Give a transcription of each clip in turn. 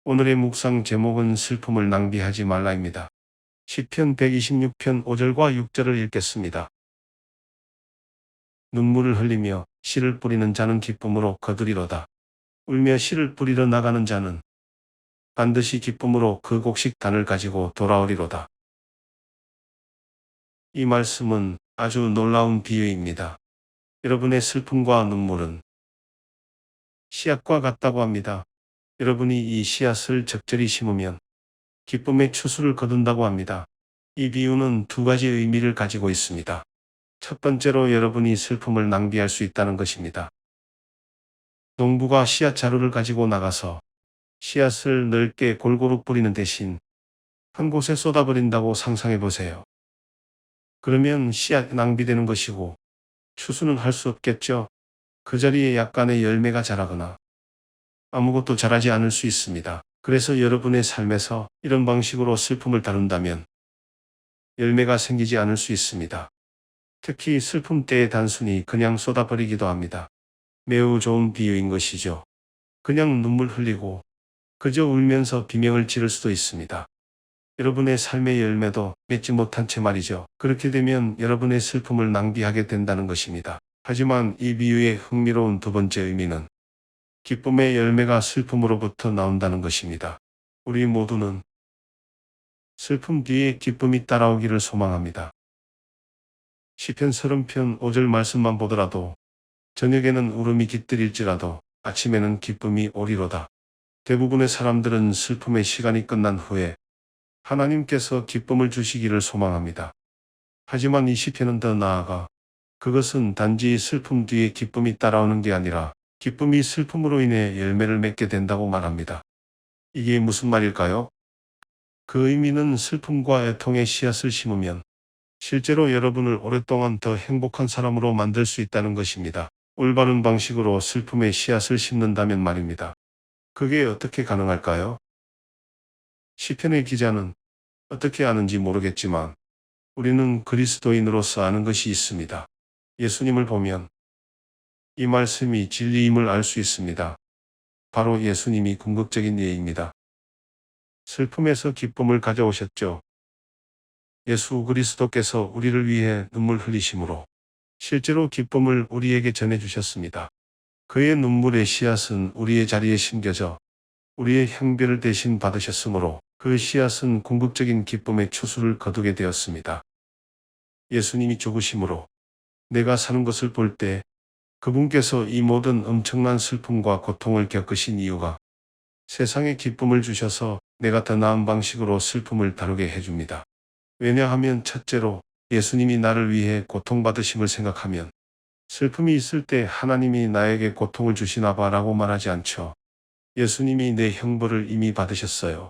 오늘의 묵상 제목은 슬픔을 낭비하지 말라입니다. 시편 126편 5절과 6절을 읽겠습니다. 눈물을 흘리며 씨를 뿌리는 자는 기쁨으로 거두리로다. 울며 씨를 뿌리러 나가는 자는 반드시 기쁨으로 그 곡식 단을 가지고 돌아오리로다. 이 말씀은 아주 놀라운 비유입니다. 여러분의 슬픔과 눈물은 씨앗과 같다고 합니다. 여러분이 이 씨앗을 적절히 심으면 기쁨의 추수를 거둔다고 합니다. 이 비유는 두 가지 의미를 가지고 있습니다. 첫 번째로 여러분이 슬픔을 낭비할 수 있다는 것입니다. 농부가 씨앗 자루를 가지고 나가서 씨앗을 넓게 골고루 뿌리는 대신 한 곳에 쏟아버린다고 상상해 보세요. 그러면 씨앗이 낭비되는 것이고 추수는 할 수 없겠죠. 그 자리에 약간의 열매가 자라거나 아무것도 자라지 않을 수 있습니다. 그래서 여러분의 삶에서 이런 방식으로 슬픔을 다룬다면 열매가 생기지 않을 수 있습니다. 특히 슬픔 때에 단순히 그냥 쏟아버리기도 합니다. 매우 좋은 비유인 것이죠. 그냥 눈물 흘리고 그저 울면서 비명을 지를 수도 있습니다. 여러분의 삶의 열매도 맺지 못한 채 말이죠. 그렇게 되면 여러분의 슬픔을 낭비하게 된다는 것입니다. 하지만 이 비유의 흥미로운 두 번째 의미는 기쁨의 열매가 슬픔으로부터 나온다는 것입니다. 우리 모두는 슬픔 뒤에 기쁨이 따라오기를 소망합니다. 시편 30편 5절 말씀만 보더라도 저녁에는 울음이 깃들일지라도 아침에는 기쁨이 오리로다. 대부분의 사람들은 슬픔의 시간이 끝난 후에 하나님께서 기쁨을 주시기를 소망합니다. 하지만 이 시편은 더 나아가 그것은 단지 슬픔 뒤에 기쁨이 따라오는 게 아니라 기쁨이 슬픔으로 인해 열매를 맺게 된다고 말합니다. 이게 무슨 말일까요? 그 의미는 슬픔과 애통의 씨앗을 심으면 실제로 여러분을 오랫동안 더 행복한 사람으로 만들 수 있다는 것입니다. 올바른 방식으로 슬픔의 씨앗을 심는다면 말입니다. 그게 어떻게 가능할까요? 시편의 기자는 어떻게 아는지 모르겠지만 우리는 그리스도인으로서 아는 것이 있습니다. 예수님을 보면 이 말씀이 진리임을 알 수 있습니다. 바로 예수님이 궁극적인 예입니다. 슬픔에서 기쁨을 가져오셨죠. 예수 그리스도께서 우리를 위해 눈물 흘리심으로 실제로 기쁨을 우리에게 전해주셨습니다. 그의 눈물의 씨앗은 우리의 자리에 심겨져 우리의 형벌을 대신 받으셨으므로 그 씨앗은 궁극적인 기쁨의 추수를 거두게 되었습니다. 예수님이 죽으심으로 내가 사는 것을 볼 때 그분께서 이 모든 엄청난 슬픔과 고통을 겪으신 이유가 세상에 기쁨을 주셔서 내가 더 나은 방식으로 슬픔을 다루게 해줍니다. 왜냐하면 첫째로 예수님이 나를 위해 고통받으심을 생각하면 슬픔이 있을 때 하나님이 나에게 고통을 주시나 봐라고 말하지 않죠. 예수님이 내 형벌을 이미 받으셨어요.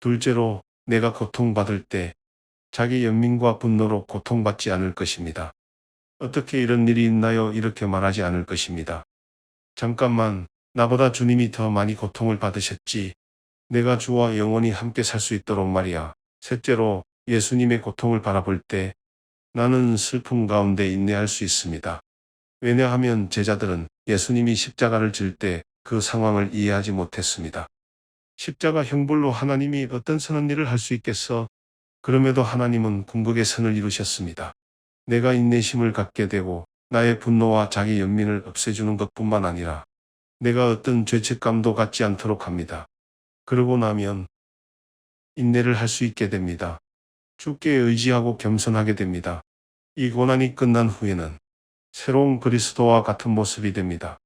둘째로 내가 고통받을 때 자기 연민과 분노로 고통받지 않을 것입니다. 어떻게 이런 일이 있나요? 이렇게 말하지 않을 것입니다. 잠깐만, 나보다 주님이 더 많이 고통을 받으셨지. 내가 주와 영원히 함께 살 수 있도록 말이야. 셋째로 예수님의 고통을 바라볼 때 나는 슬픔 가운데 인내할 수 있습니다. 왜냐하면 제자들은 예수님이 십자가를 질 때 그 상황을 이해하지 못했습니다. 십자가 형벌로 하나님이 어떤 선한 일을 할 수 있겠어? 그럼에도 하나님은 궁극의 선을 이루셨습니다. 내가 인내심을 갖게 되고 나의 분노와 자기 연민을 없애주는 것뿐만 아니라 내가 어떤 죄책감도 갖지 않도록 합니다. 그러고 나면 인내를 할 수 있게 됩니다. 주께 의지하고 겸손하게 됩니다. 이 고난이 끝난 후에는 새로운 그리스도와 같은 모습이 됩니다.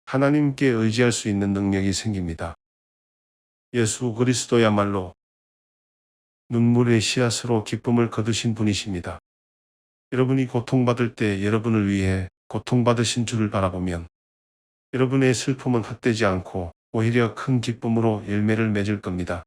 하나님께 의지할 수 있는 능력이 생깁니다. 예수 그리스도야말로 눈물의 씨앗으로 기쁨을 거두신 분이십니다. 여러분이 고통받을 때 여러분을 위해 고통받으신 주를 바라보면 여러분의 슬픔은 헛되지 않고 오히려 큰 기쁨으로 열매를 맺을 겁니다.